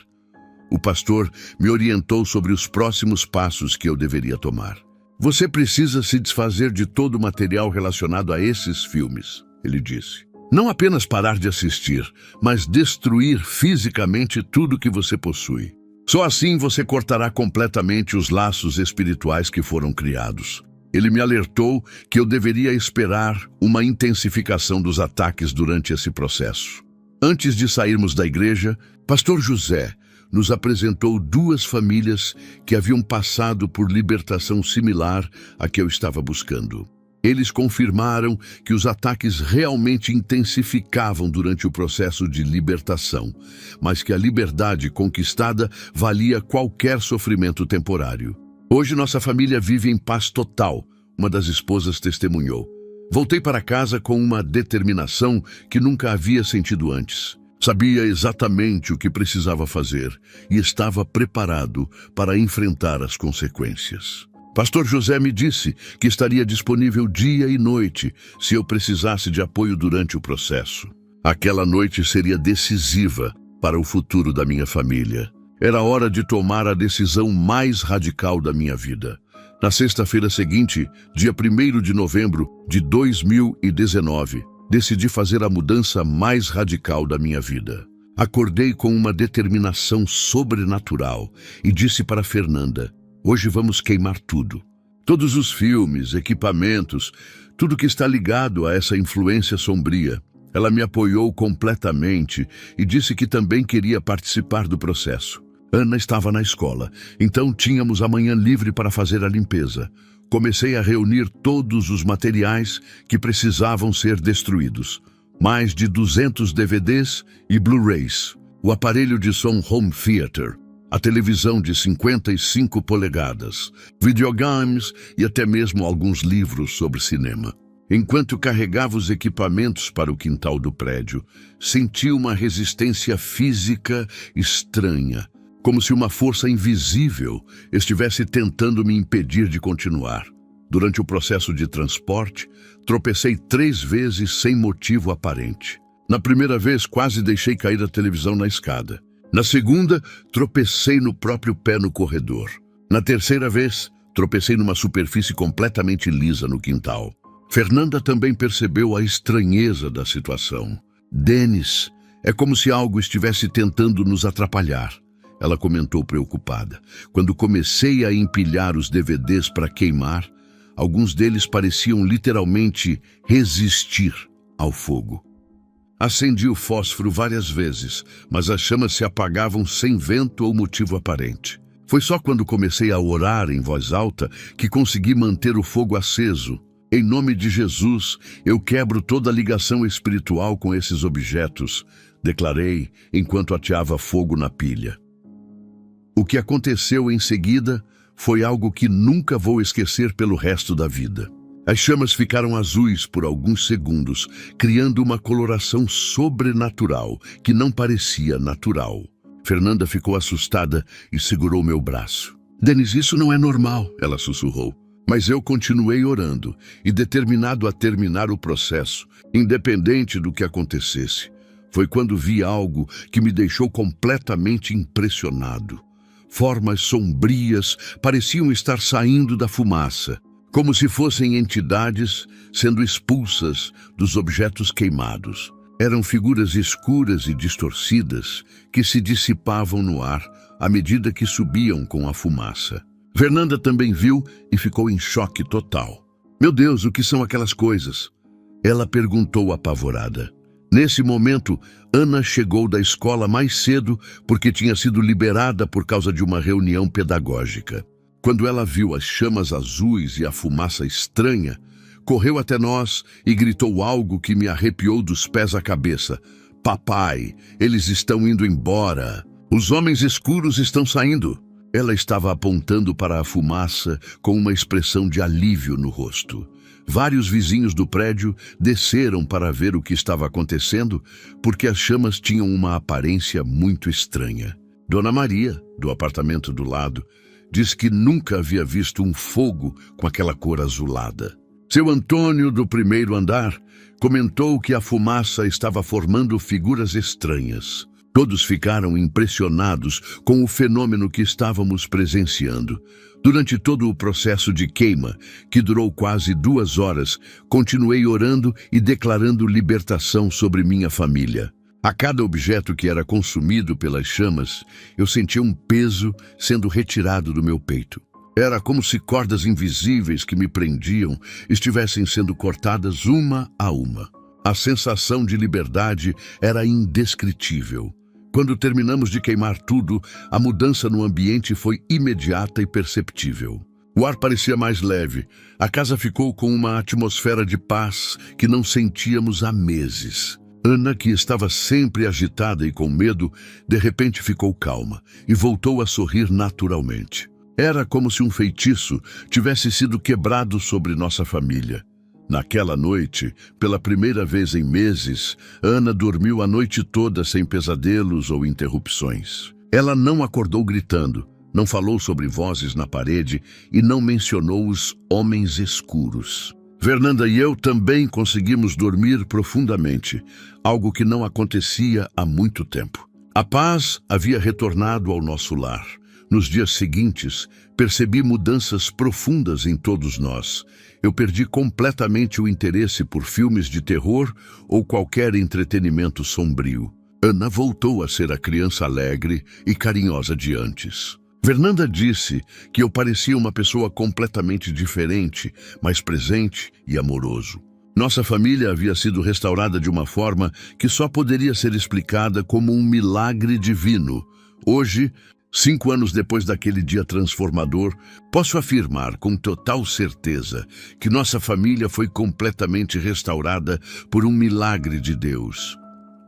O pastor me orientou sobre os próximos passos que eu deveria tomar. Você precisa se desfazer de todo o material relacionado a esses filmes, ele disse. Não apenas parar de assistir, mas destruir fisicamente tudo que você possui. Só assim você cortará completamente os laços espirituais que foram criados. Ele me alertou que eu deveria esperar uma intensificação dos ataques durante esse processo. Antes de sairmos da igreja, Pastor José nos apresentou duas famílias que haviam passado por libertação similar à que eu estava buscando. Eles confirmaram que os ataques realmente intensificavam durante o processo de libertação, mas que a liberdade conquistada valia qualquer sofrimento temporário. Hoje nossa família vive em paz total, uma das esposas testemunhou. Voltei para casa com uma determinação que nunca havia sentido antes. Sabia exatamente o que precisava fazer e estava preparado para enfrentar as consequências. Pastor José me disse que estaria disponível dia e noite se eu precisasse de apoio durante o processo. Aquela noite seria decisiva para o futuro da minha família. Era hora de tomar a decisão mais radical da minha vida. Na sexta-feira seguinte, dia 1º de novembro de 2019, decidi fazer a mudança mais radical da minha vida. Acordei com uma determinação sobrenatural e disse para Fernanda: hoje vamos queimar tudo. Todos os filmes, equipamentos, tudo que está ligado a essa influência sombria. Ela me apoiou completamente e disse que também queria participar do processo. Ana estava na escola, então tínhamos a manhã livre para fazer a limpeza. Comecei a reunir todos os materiais que precisavam ser destruídos. Mais de 200 DVDs e Blu-rays, o aparelho de som home theater, a televisão de 55 polegadas, videogames e até mesmo alguns livros sobre cinema. Enquanto carregava os equipamentos para o quintal do prédio, senti uma resistência física estranha, como se uma força invisível estivesse tentando me impedir de continuar. Durante o processo de transporte, tropecei 3 vezes sem motivo aparente. Na primeira vez, quase deixei cair a televisão na escada. Na segunda, tropecei no próprio pé no corredor. Na terceira vez, tropecei numa superfície completamente lisa no quintal. Fernanda também percebeu a estranheza da situação. Denis, é como se algo estivesse tentando nos atrapalhar. Ela comentou preocupada. Quando comecei a empilhar os DVDs para queimar, alguns deles pareciam literalmente resistir ao fogo. Acendi o fósforo várias vezes, mas as chamas se apagavam sem vento ou motivo aparente. Foi só quando comecei a orar em voz alta que consegui manter o fogo aceso. Em nome de Jesus, eu quebro toda ligação espiritual com esses objetos, declarei enquanto ateava fogo na pilha. O que aconteceu em seguida foi algo que nunca vou esquecer pelo resto da vida. As chamas ficaram azuis por alguns segundos, criando uma coloração sobrenatural que não parecia natural. Fernanda ficou assustada e segurou meu braço. Denis, isso não é normal, ela sussurrou. Mas eu continuei orando e determinado a terminar o processo, independente do que acontecesse. Foi quando vi algo que me deixou completamente impressionado. Formas sombrias pareciam estar saindo da fumaça, como se fossem entidades sendo expulsas dos objetos queimados. Eram figuras escuras e distorcidas que se dissipavam no ar à medida que subiam com a fumaça. Fernanda também viu e ficou em choque total. Meu Deus, o que são aquelas coisas? Ela perguntou apavorada. Nesse momento, Ana chegou da escola mais cedo porque tinha sido liberada por causa de uma reunião pedagógica. Quando ela viu as chamas azuis e a fumaça estranha, correu até nós e gritou algo que me arrepiou dos pés à cabeça. Papai, eles estão indo embora. Os homens escuros estão saindo. Ela estava apontando para a fumaça com uma expressão de alívio no rosto. Vários vizinhos do prédio desceram para ver o que estava acontecendo, porque as chamas tinham uma aparência muito estranha. Dona Maria, do apartamento do lado, disse que nunca havia visto um fogo com aquela cor azulada. Seu Antônio, do primeiro andar, comentou que a fumaça estava formando figuras estranhas. Todos ficaram impressionados com o fenômeno que estávamos presenciando. Durante todo o processo de queima, que durou quase 2 horas, continuei orando e declarando libertação sobre minha família. A cada objeto que era consumido pelas chamas, eu sentia um peso sendo retirado do meu peito. Era como se cordas invisíveis que me prendiam estivessem sendo cortadas uma a uma. A sensação de liberdade era indescritível. Quando terminamos de queimar tudo, a mudança no ambiente foi imediata e perceptível. O ar parecia mais leve. A casa ficou com uma atmosfera de paz que não sentíamos há meses. Ana, que estava sempre agitada e com medo, de repente ficou calma e voltou a sorrir naturalmente. Era como se um feitiço tivesse sido quebrado sobre nossa família. Naquela noite, pela primeira vez em meses, Ana dormiu a noite toda sem pesadelos ou interrupções. Ela não acordou gritando, não falou sobre vozes na parede e não mencionou os homens escuros. Fernanda e eu também conseguimos dormir profundamente, algo que não acontecia há muito tempo. A paz havia retornado ao nosso lar. Nos dias seguintes, percebi mudanças profundas em todos nós. Eu perdi completamente o interesse por filmes de terror ou qualquer entretenimento sombrio. Ana voltou a ser a criança alegre e carinhosa de antes. Fernanda disse que eu parecia uma pessoa completamente diferente, mais presente e amoroso. Nossa família havia sido restaurada de uma forma que só poderia ser explicada como um milagre divino. Hoje, 5 anos depois daquele dia transformador, posso afirmar com total certeza que nossa família foi completamente restaurada por um milagre de Deus.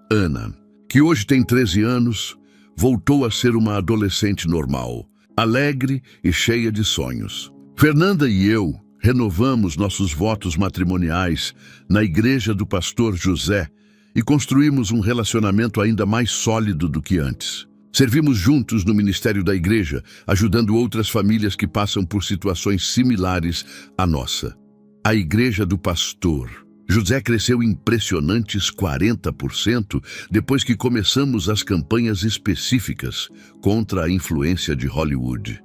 Ana, que hoje tem 13 anos, voltou a ser uma adolescente normal, alegre e cheia de sonhos. Fernanda e eu renovamos nossos votos matrimoniais na igreja do pastor José e construímos um relacionamento ainda mais sólido do que antes. Servimos juntos no ministério da igreja, ajudando outras famílias que passam por situações similares à nossa. A igreja do pastor José cresceu impressionantes 40% depois que começamos as campanhas específicas contra a influência de Hollywood.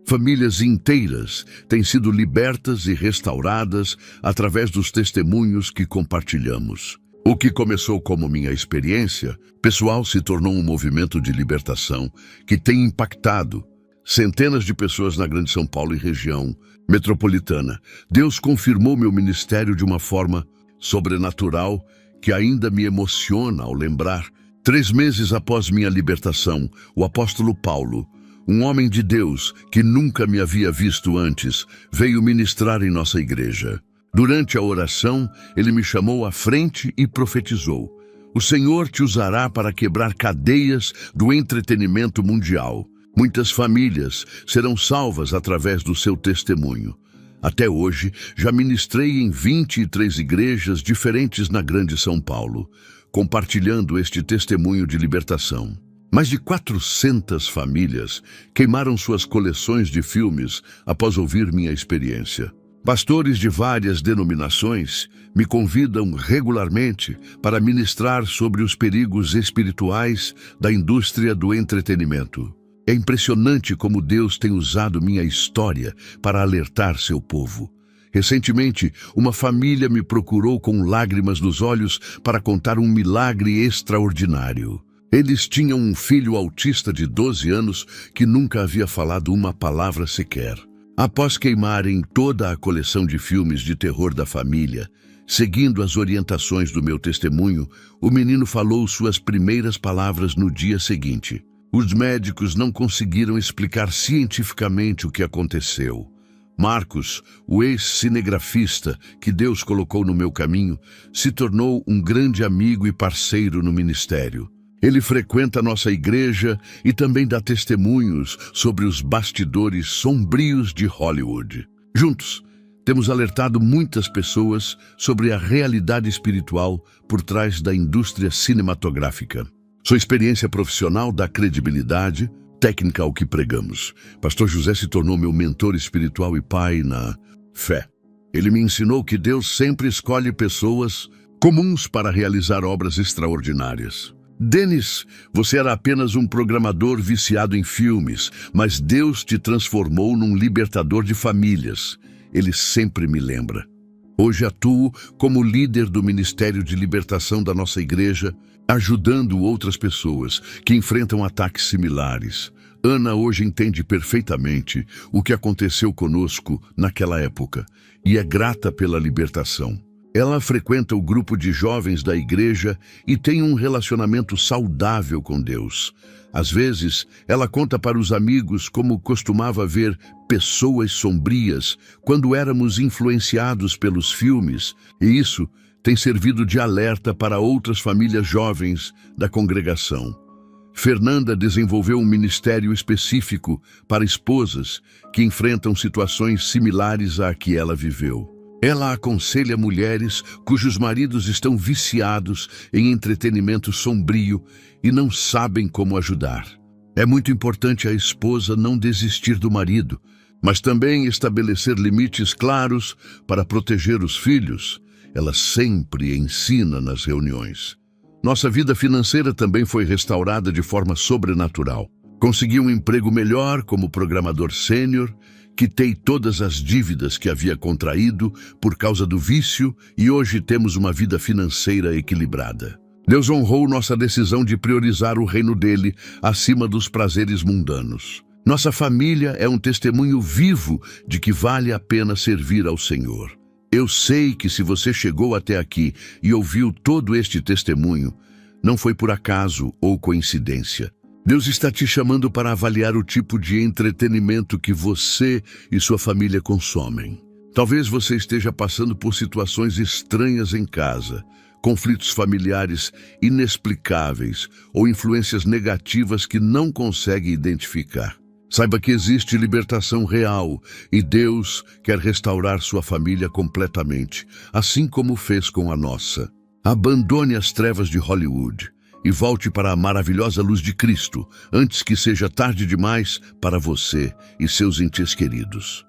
Famílias inteiras têm sido libertas e restauradas através dos testemunhos que compartilhamos. O que começou como minha experiência pessoal se tornou um movimento de libertação que tem impactado centenas de pessoas na Grande São Paulo e região metropolitana. Deus confirmou meu ministério de uma forma sobrenatural que ainda me emociona ao lembrar. 3 meses após minha libertação, o apóstolo Paulo, um homem de Deus que nunca me havia visto antes, veio ministrar em nossa igreja. Durante a oração, ele me chamou à frente e profetizou: "O Senhor te usará para quebrar cadeias do entretenimento mundial. Muitas famílias serão salvas através do seu testemunho." Até hoje, já ministrei em 23 igrejas diferentes na Grande São Paulo, compartilhando este testemunho de libertação. Mais de 400 famílias queimaram suas coleções de filmes após ouvir minha experiência. Pastores de várias denominações me convidam regularmente para ministrar sobre os perigos espirituais da indústria do entretenimento. É impressionante como Deus tem usado minha história para alertar seu povo. Recentemente, uma família me procurou com lágrimas nos olhos para contar um milagre extraordinário. Eles tinham um filho autista de 12 anos que nunca havia falado uma palavra sequer. Após queimarem toda a coleção de filmes de terror da família, seguindo as orientações do meu testemunho, o menino falou suas primeiras palavras no dia seguinte. Os médicos não conseguiram explicar cientificamente o que aconteceu. Marcos, o ex-cinegrafista que Deus colocou no meu caminho, se tornou um grande amigo e parceiro no ministério. Ele frequenta nossa igreja e também dá testemunhos sobre os bastidores sombrios de Hollywood. Juntos, temos alertado muitas pessoas sobre a realidade espiritual por trás da indústria cinematográfica. Sua experiência profissional dá credibilidade, técnica ao que pregamos. Pastor José se tornou meu mentor espiritual e pai na fé. Ele me ensinou que Deus sempre escolhe pessoas comuns para realizar obras extraordinárias. Dennis, você era apenas um programador viciado em filmes, mas Deus te transformou num libertador de famílias. Ele sempre me lembra. Hoje atuo como líder do Ministério de Libertação da nossa igreja, ajudando outras pessoas que enfrentam ataques similares. Ana hoje entende perfeitamente o que aconteceu conosco naquela época e é grata pela libertação. Ela frequenta o grupo de jovens da igreja e tem um relacionamento saudável com Deus. Às vezes, ela conta para os amigos como costumava ver pessoas sombrias quando éramos influenciados pelos filmes, e isso tem servido de alerta para outras famílias jovens da congregação. Fernanda desenvolveu um ministério específico para esposas que enfrentam situações similares à que ela viveu. Ela aconselha mulheres cujos maridos estão viciados em entretenimento sombrio e não sabem como ajudar. É muito importante a esposa não desistir do marido, mas também estabelecer limites claros para proteger os filhos. Ela sempre ensina nas reuniões. Nossa vida financeira também foi restaurada de forma sobrenatural. Consegui um emprego melhor como programador sênior, quitei todas as dívidas que havia contraído por causa do vício e hoje temos uma vida financeira equilibrada. Deus honrou nossa decisão de priorizar o reino dele acima dos prazeres mundanos. Nossa família é um testemunho vivo de que vale a pena servir ao Senhor. Eu sei que se você chegou até aqui e ouviu todo este testemunho, não foi por acaso ou coincidência. Deus está te chamando para avaliar o tipo de entretenimento que você e sua família consomem. Talvez você esteja passando por situações estranhas em casa, conflitos familiares inexplicáveis ou influências negativas que não consegue identificar. Saiba que existe libertação real e Deus quer restaurar sua família completamente, assim como fez com a nossa. Abandone as trevas de Hollywood e volte para a maravilhosa luz de Cristo, antes que seja tarde demais para você e seus entes queridos.